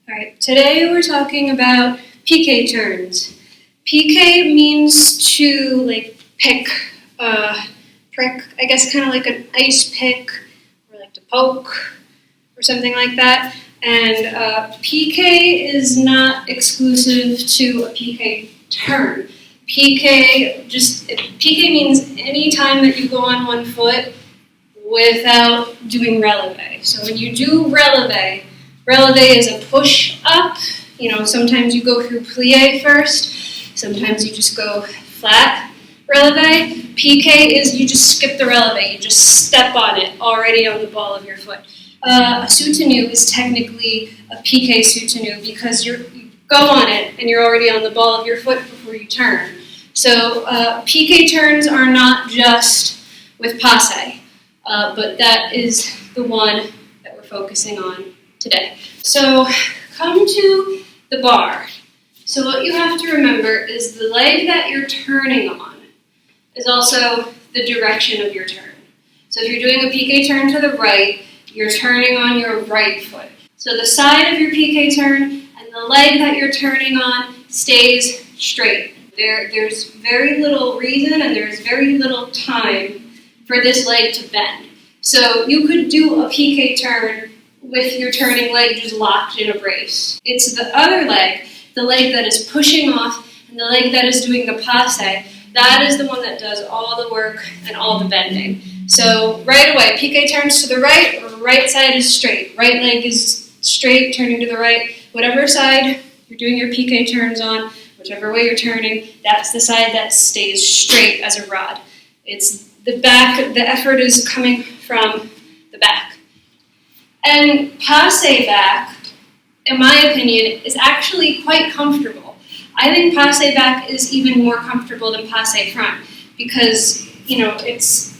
All right, today we're talking about Piqué turns. Piqué means to pick, prick, I guess kind of like an ice pick or like to poke or something like that. And piqué is not exclusive to a piqué turn. Piqué means any time that you go on one foot without doing releve. So when you do releve is a push up. You know, sometimes you go through plie first, sometimes you just go flat releve. Piqué is you just skip the releve, you just step on it already on the ball of your foot. A soutenu is technically a piqué soutenu because you go on it and you're already on the ball of your foot before you turn. So piqué turns are not just with passe, but that is the one that we're focusing on today. So come to the bar. So what you have to remember is the leg that you're turning on is also the direction of your turn. So if you're doing a piqué turn to the right, you're turning on your right foot. So the side of your piqué turn and the leg that you're turning on stays straight. There's very little reason and there's very little time for this leg to bend. So you could do a piqué turn with your turning leg just locked in a brace. It's the other leg, the leg that is pushing off and the leg that is doing the passe, that is the one that does all the work and all the bending. So right away, piqué turns to the right side is straight. Right leg is straight, turning to the right. Whatever side you're doing your piqué turns on, whichever way you're turning, that's the side that stays straight as a rod. It's the back, the effort is coming from the back. And passe back, in my opinion, is actually quite comfortable. I think passe back is even more comfortable than passe front because, you know, it's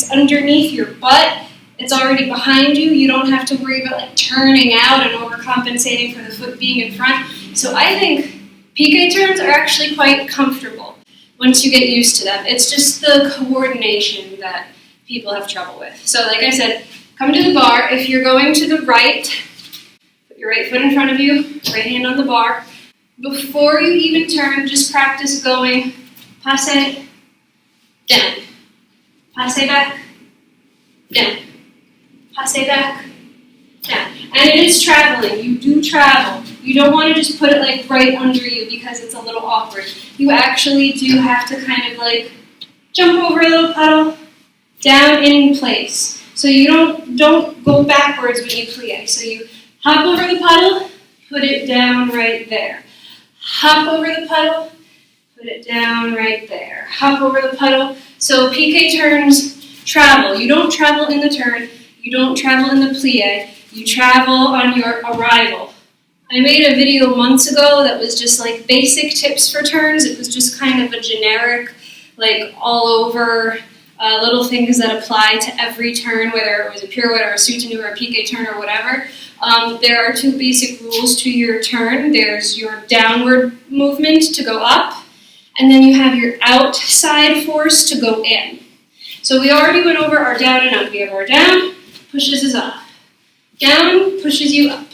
underneath your butt, it's already behind you, you don't have to worry about like turning out and overcompensating for the foot being in front. So I think piqué turns are actually quite comfortable once you get used to them. It's just the coordination that people have trouble with. So like I said, come to the bar. If you're going to the right, put your right foot in front of you, right hand on the bar. Before you even turn, just practice going passe, down, passe back, down, passe back, down. And it is traveling. You do travel. You don't want to just put it like right under you because it's a little awkward. You actually do have to kind of like jump over a little puddle, down in place. So you don't go backwards when you plie. So you hop over the puddle, put it down right there. Hop over the puddle, put it down right there. Hop over the puddle. So piqué turns travel. You don't travel in the turn. You don't travel in the plie. You travel on your arrival. I made a video months ago that was just like basic tips for turns. It was just kind of a generic, like all over little things that apply to every turn, whether it was a pirouette or a soutenu or a piqué turn or whatever. There are two basic rules to your turn. There's your downward movement to go up, and then you have your outside force to go in. So we already went over our down and up. We have our down, pushes us up. Down, pushes you up.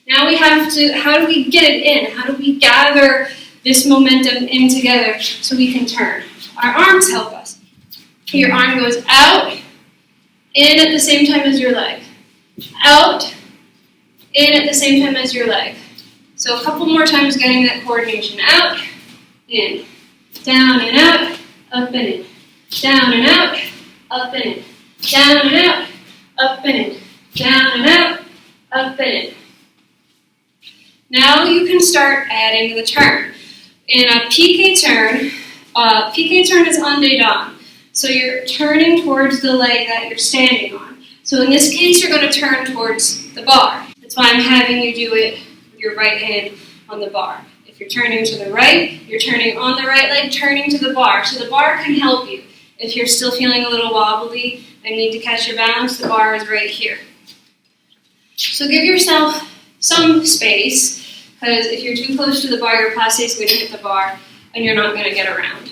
Now we have to, how do we get it in? How do we gather this momentum in together so we can turn? Our arms help us. Your arm goes out, in at the same time as your leg. Out, in at the same time as your leg. So a couple more times getting that coordination. Out, in. Down and out, up and in. Down and out, up and in. Down and out, up and in. Down and out, up and in. Now you can start adding the turn. In a piqué turn is en dedans. So you're turning towards the leg that you're standing on. So in this case, you're going to turn towards the bar. That's why I'm having you do it with your right hand on the bar. If you're turning to the right, you're turning on the right leg, turning to the bar. So the bar can help you. If you're still feeling a little wobbly and need to catch your balance, the bar is right here. So give yourself some space, because if you're too close to the bar, your passe is going to hit the bar and you're not going to get around.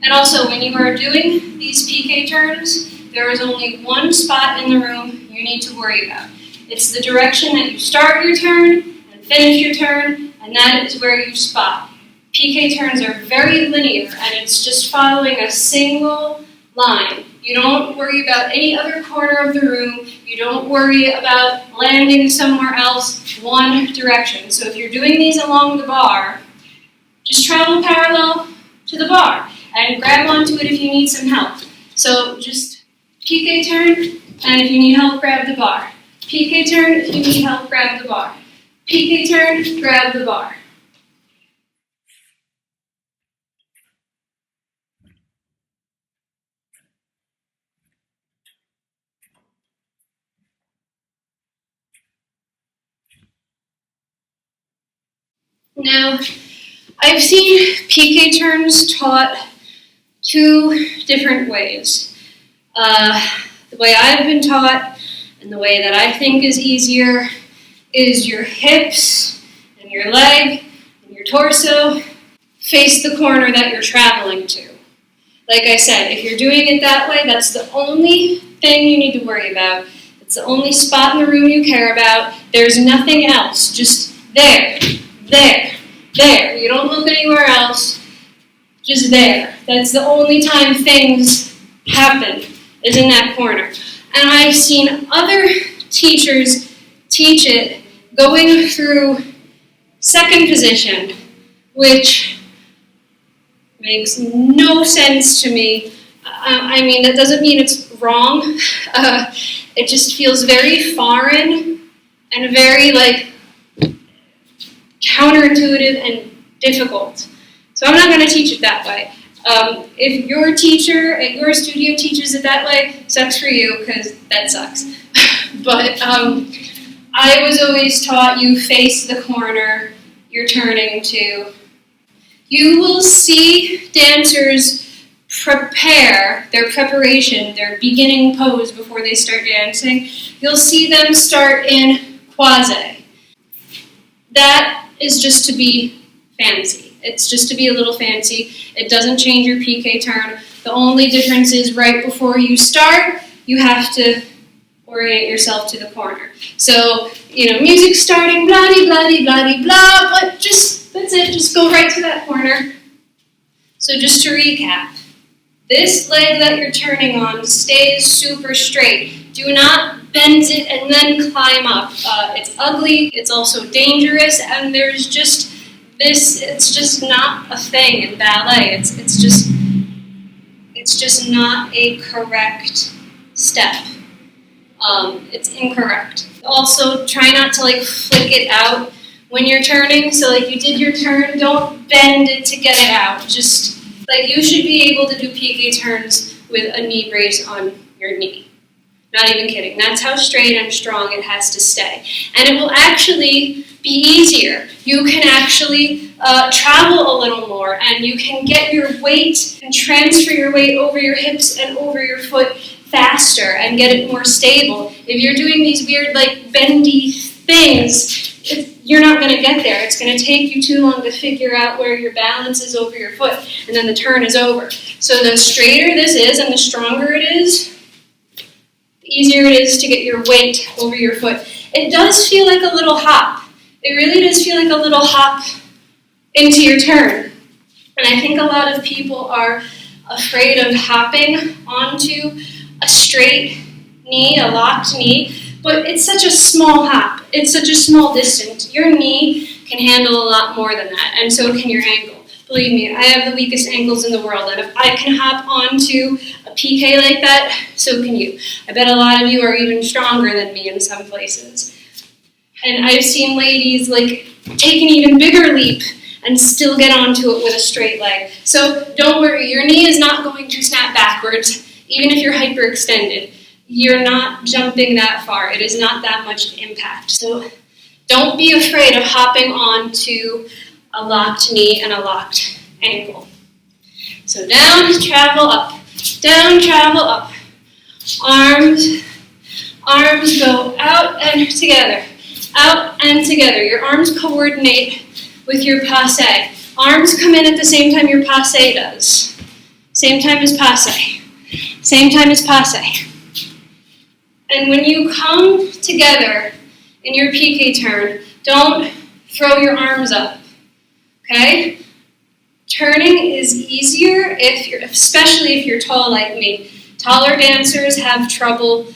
And also, when you are doing these piqué turns, there is only one spot in the room you need to worry about. It's the direction that you start your turn and finish your turn, and that is where you spot. Piqué turns are very linear, and it's just following a single line. You don't worry about any other corner of the room. You don't worry about landing somewhere else, one direction. So if you're doing these along the bar, just travel parallel to the bar and grab onto it if you need some help. So just piqué turn, and if you need help, grab the bar. Piqué turn, if you need help, grab the bar. Piqué turn, grab the bar. Now, I've seen piqué turns taught two different ways. The way I've been taught and the way that I think is easier is your hips and your leg and your torso face the corner that you're traveling to. Like I said, if you're doing it that way, that's the only thing you need to worry about. It's the only spot in the room you care about. There's nothing else, just there. There, there. You don't look anywhere else, just there. That's the only time things happen, is in that corner. And I've seen other teachers teach it going through second position, which makes no sense to me. I mean, that doesn't mean it's wrong. It just feels very foreign and very, counterintuitive and difficult. So I'm not going to teach it that way. If your teacher at your studio teaches it that way, sucks for you, because that sucks. But I was always taught you face the corner you're turning to. You will see dancers prepare their preparation, their beginning pose before they start dancing. You'll see them start in quasi. That is just to be fancy. It's just to be a little fancy. It doesn't change your piqué turn. The only difference is right before you start, you have to orient yourself to the corner. So, music starting, blah-de, blah-de, blah-de, blah, but that's it, just go right to that corner. So just to recap, this leg that you're turning on stays super straight. Do not bend it and then climb up. It's ugly, it's also dangerous, and there's just this, it's just not a thing in ballet. It's just not a correct step. It's incorrect. Also, try not to flick it out when you're turning. So you did your turn, don't bend it to get it out. Just you should be able to do piqué turns with a knee brace on your knee. Not even kidding. That's how straight and strong it has to stay. And it will actually be easier. You can actually travel a little more, and you can get your weight and transfer your weight over your hips and over your foot faster and get it more stable. If you're doing these weird bendy things, you're not going to get there. It's going to take you too long to figure out where your balance is over your foot, and then the turn is over. So the straighter this is and the stronger it is, the easier it is to get your weight over your foot. It does feel like a little hop. It really does feel like a little hop into your turn. And I think a lot of people are afraid of hopping onto a straight knee, a locked knee, but it's such a small hop. It's such a small distance. Your knee can handle a lot more than that, and so can your ankle. Believe me, I have the weakest ankles in the world, and if I can hop onto a piqué like that, so can you. I bet a lot of you are even stronger than me in some places. And I've seen ladies take an even bigger leap and still get onto it with a straight leg. So don't worry, your knee is not going to snap backwards, even if you're hyperextended. You're not jumping that far. It is not that much impact. So don't be afraid of hopping onto a locked knee and a locked ankle. So down, travel up. Down, travel up. Arms go out and together. Out and together. Your arms coordinate with your passe. Arms come in at the same time your passe does. Same time as passe. Same time as passe. And when you come together in your pique turn, don't throw your arms up, okay? Turning is easier especially if you're tall like me. Taller dancers have trouble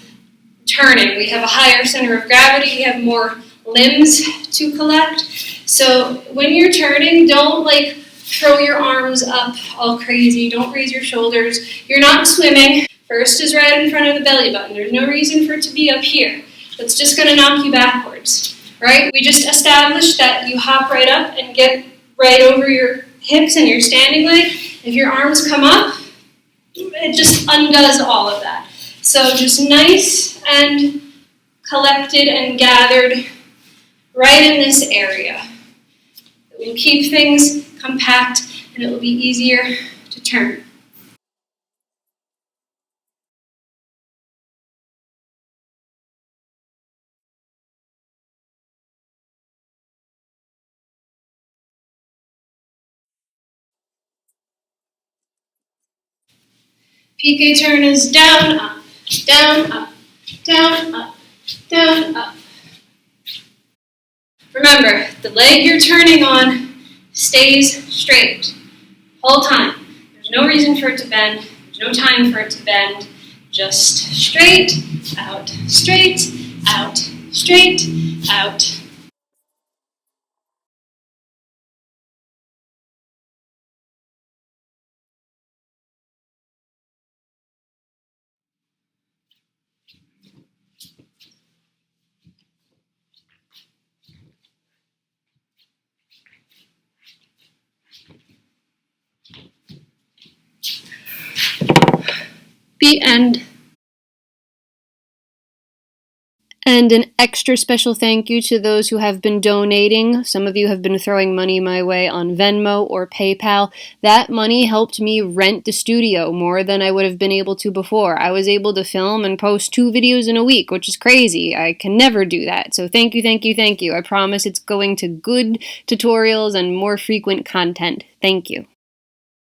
turning. We have a higher center of gravity, we have more limbs to collect. So when you're turning, don't like throw your arms up all crazy, don't raise your shoulders. You're not swimming. First is right in front of the belly button. There's no reason for it to be up here. That's just gonna knock you backwards, right? We just established that you hop right up and get right over your hips and your standing leg. If your arms come up, it just undoes all of that. So just nice and collected and gathered right in this area. It will keep things compact and it will be easier to turn. Pique turn is down, up, down, up, down, up, down, up. Remember, the leg you're turning on stays straight whole time. There's no reason for it to bend. There's no time for it to bend. Just straight, out, straight, out, straight, out. The end. And an extra special thank you to those who have been donating. Some of you have been throwing money my way on Venmo or PayPal. That money helped me rent the studio more than I would have been able to before. I was able to film and post 2 videos in a week, which is crazy. I can never do that. So thank you, thank you, thank you. I promise it's going to good tutorials and more frequent content. Thank you.